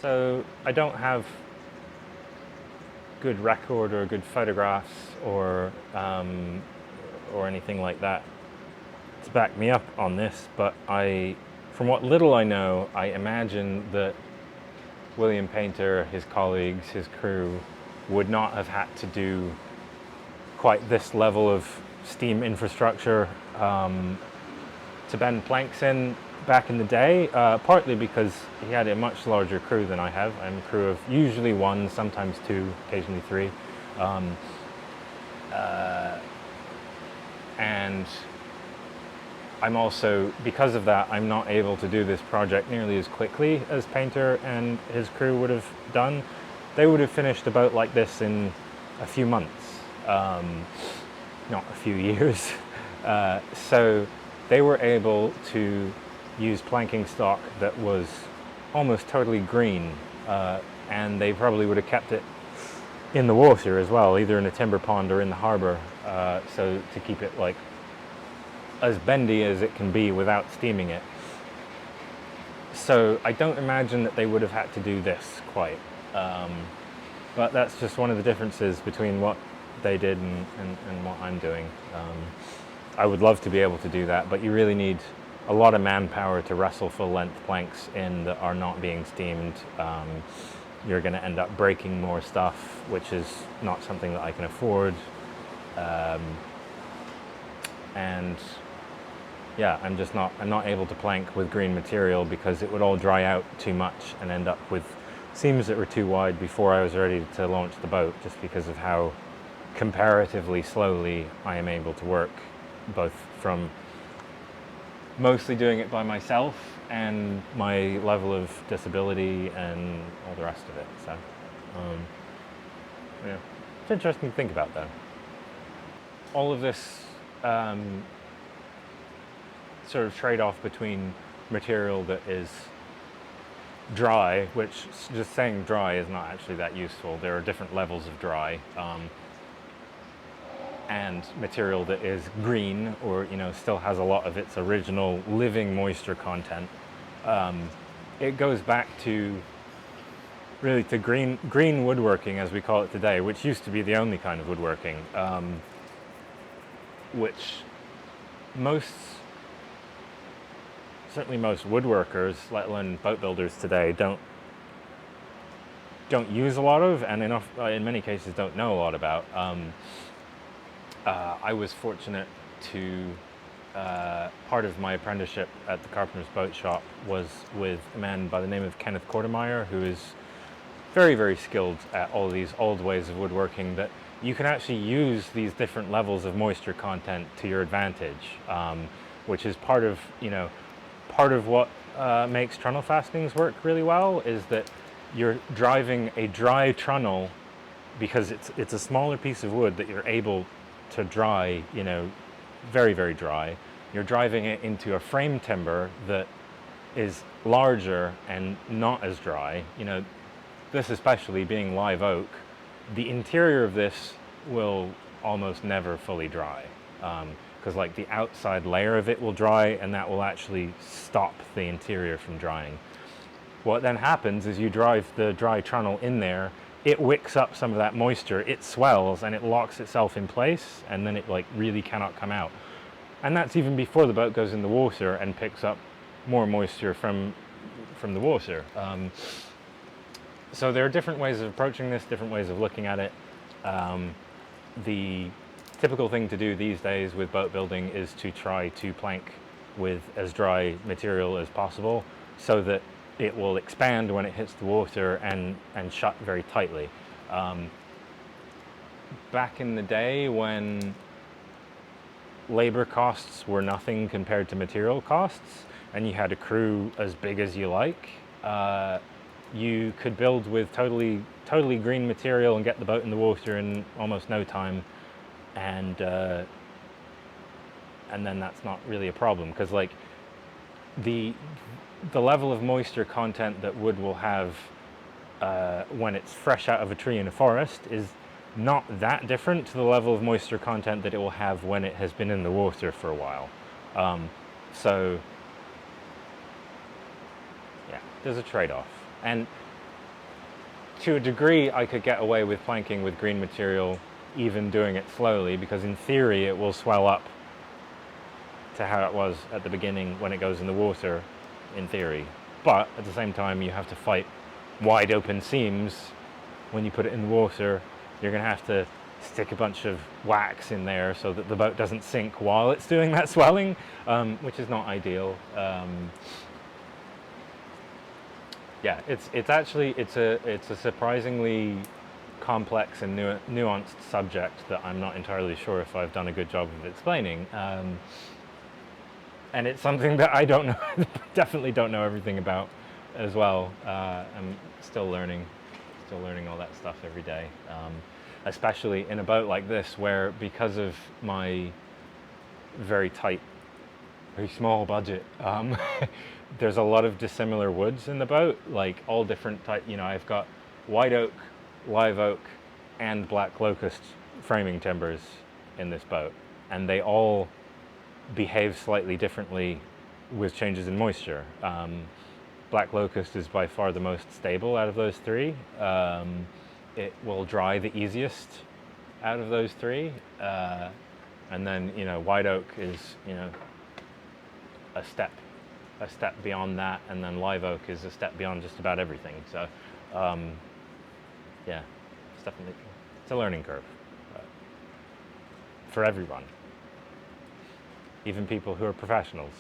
So I don't have good record or good photographs or anything like that to back me up on this, but from what little I know, I imagine that William Paynter, his colleagues, his crew would not have had to do quite this level of steam infrastructure to bend planks in back in the day, partly because he had a much larger crew than I have. I'm a crew of usually one, sometimes two, occasionally three. And I'm also, because of that, I'm not able to do this project nearly as quickly as Paynter and his crew would have done. They would have finished a boat like this in a few months, not a few years. So they were able to use planking stock that was almost totally green, and they probably would have kept it in the water as well, either in a timber pond or in the harbor, so to keep it like as bendy as it can be without steaming it. So I don't imagine that they would have had to do this quite, but that's just one of the differences between what they did and what I'm doing. I would love to be able to do that, but you really need a lot of manpower to wrestle full-length planks in that are not being steamed. You're going to end up breaking more stuff, which is not something that I can afford. And yeah, I'm not able to plank with green material because it would all dry out too much and end up with seams that were too wide before I was ready to launch the boat, just because of how comparatively slowly I am able to work, both from mostly doing it by myself and my level of disability and all the rest of it. So yeah, it's interesting to think about though. All of this sort of trade-off between material that is dry, which just saying dry is not actually that useful. There are different levels of dry, and material that is green, or still has a lot of its original living moisture content. It goes back to really to green woodworking, as we call it today, which used to be the only kind of woodworking, which certainly most woodworkers, let alone boat builders today, don't use a lot of, and in many cases don't know a lot about. I was fortunate to, part of my apprenticeship at the Carpenter's Boat Shop was with a man by the name of Kenneth Kortemeyer, who is very, very skilled at all these old ways of woodworking, that you can actually use these different levels of moisture content to your advantage, which is part of what makes trunnel fastenings work really well, is that you're driving a dry trunnel because it's a smaller piece of wood that you're able to dry, very, very dry. You're driving it into a frame timber that is larger and not as dry. This especially being live oak, the interior of this will almost never fully dry, because like the outside layer of it will dry, and that will actually stop the interior from drying. What then happens is you drive the dry trunnel in there, it wicks up some of that moisture, it swells and it locks itself in place, and then it like really cannot come out. And that's even before the boat goes in the water and picks up more moisture from the water. So there are different ways of approaching this, different ways of looking at it. The typical thing to do these days with boat building is to try to plank with as dry material as possible, so that it will expand when it hits the water and shut very tightly. Back in the day, when labor costs were nothing compared to material costs, and you had a crew as big as you like, you could build with totally green material and get the boat in the water in almost no time, and then that's not really a problem, because like the level of moisture content that wood will have when it's fresh out of a tree in a forest is not that different to the level of moisture content that it will have when it has been in the water for a while. So yeah, there's a trade-off. And to a degree, I could get away with planking with green material, even doing it slowly, because in theory it will swell up to how it was at the beginning when it goes in the water, in theory. But at the same time, you have to fight wide open seams. When you put it in the water, you're going to have to stick a bunch of wax in there so that the boat doesn't sink while it's doing that swelling, which is not ideal. Yeah, it's a surprisingly complex and nuanced subject that I'm not entirely sure if I've done a good job of explaining. And it's something that I don't know, definitely don't know everything about as well. I'm still learning all that stuff every day. Especially in a boat like this, where because of my very tight, very small budget, there's a lot of dissimilar woods in the boat, like all different type. I've got white oak, live oak, and black locust framing timbers in this boat, and they all behave slightly differently with changes in moisture. Black locust is by far the most stable out of those three. It will dry the easiest out of those three, and then white oak is a step beyond that, and then live oak is a step beyond just about everything. So yeah, it's a learning curve for everyone, even people who are professionals.